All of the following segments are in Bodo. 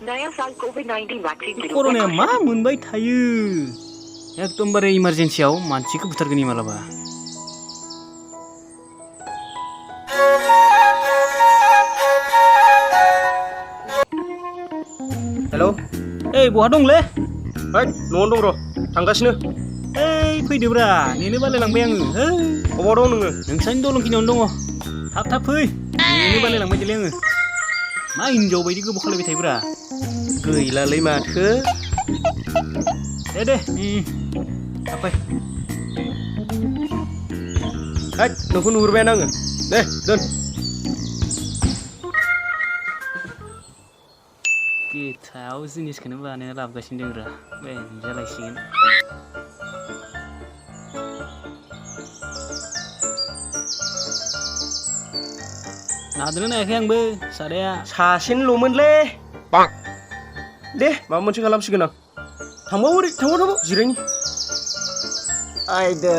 नया साल कोविड-19 वैक्सीन कोरोना मा मोनबाय थायो एकदमबारे इमारजेन्सियाव मानसिखौ बुथारगोन मालाबा हेलौ ओइ बहा दंलै ओइ न'आवनो दं र' थांगासिनो ओइ फैदोब्रा नेनो बालायलांबाय आङो अबाव दं नोङो नोंसानि दलंखिनियावनो दङ थाब थाब फै नेनो बालायलांबाय दिलै आङो मा हिनजाव बायदि गोबाव खालायबाय थायोब्रा गैलालै माथो दे थाब फै हैद नोंखौ नुहुरबायानो आङो दे दोन गोथाव जिनिसखौनो बानायना लाबोगासिनो दंरा बेनजालायसिगोन नादोंना नायाखै आंबो सादाया सासेनिल'मोनलै दे माबा मोनसे खालामसिगोन आं थांबाव जिरायनि आयदै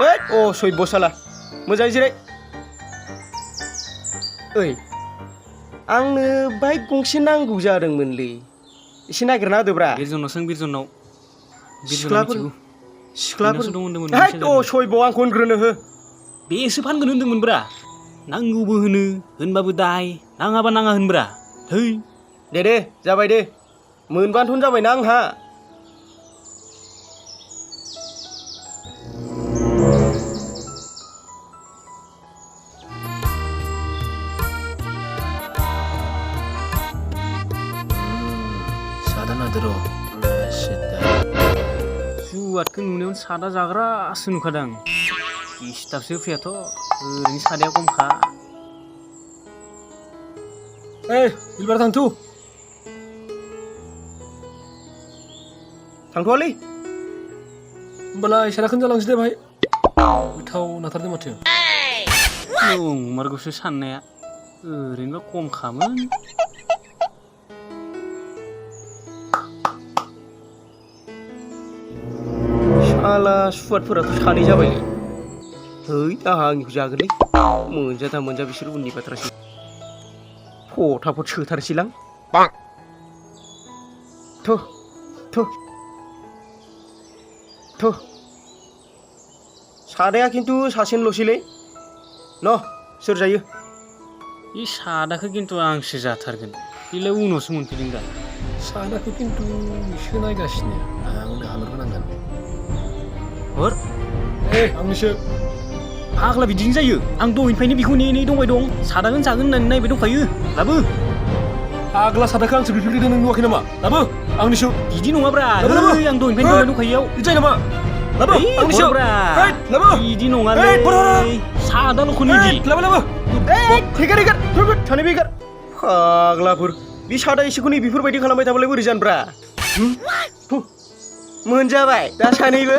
हैद अ सैब साला मोजाङै जिराय ओइ आंनो बाइक गंसे नांगौ जादोंमोनलै एसे नागिरना होदोब्रा बिरजननाव सों बिरजननाव सिख्लाफोर दं होनदोंमोन हैद अ सैब आंखौ होनग्रोनो हो बेसो फानगोन होनदोंमोनब्रा नांगौबो होनो होनबाबो दाय नाङाबा नाङा होनब्रा थै दे जाबाय दे मोनबानोथ' जाबायना आंहा सादा नादो र' जुवादखौ नुनायावनो सादा जाग्रासो नुखादां दिस्टाबसो फैयाथ' ओरैनो सादाया खमखा बिलबार थांथ'वालै होमबालाय सादाखौनो जालांसै दे भाई गोथाव नाथारदों माथो नंमारगौसो साननाया ओरैनोबा खमखामोन साला सुवादफोराथ' सानै जाबायलै है आंहा आंनिखौ जागोनलै मोनजा बिसोर उननि बाथ्रासो फटाफट सोथारसैलां थ' सादाया खिन्थु सासेनिल'सैलै न सोर जायो बे सादाखौ खिन्थु आंसो जाथारगोन बेलाय उनावसो मोनफैदों दा सादाखौ खिन्थु एसे नायगासिनो आंनो हालरगोनांगोन हर आंनिसो फाग्ला बिदिनो जायो आं दहायनिफ्रायनो बेखौ नेयै दंबाय दं सादाखौनो जागोन होननानै नायबाय दंखायो लाबो फाग्ला सादाखौ आंसो बिफोरबायदि नों नुवाखै नामा लाबो आंनिसो बिदि नङाब्रा आं दहायनिफ्रायनो दंबाय दंखायो बिदि नामा लाबो आंनिसो लाबो बिदि नङालै सादाल'खौनो बिदि लाबो हेगार सानै बेगार फाग्लाफोर बे सादा एसेखौनो बेफोरबायदि खालामबाय थाबालाय बोरै जानब्रा मोनजाबाय दा सानैबो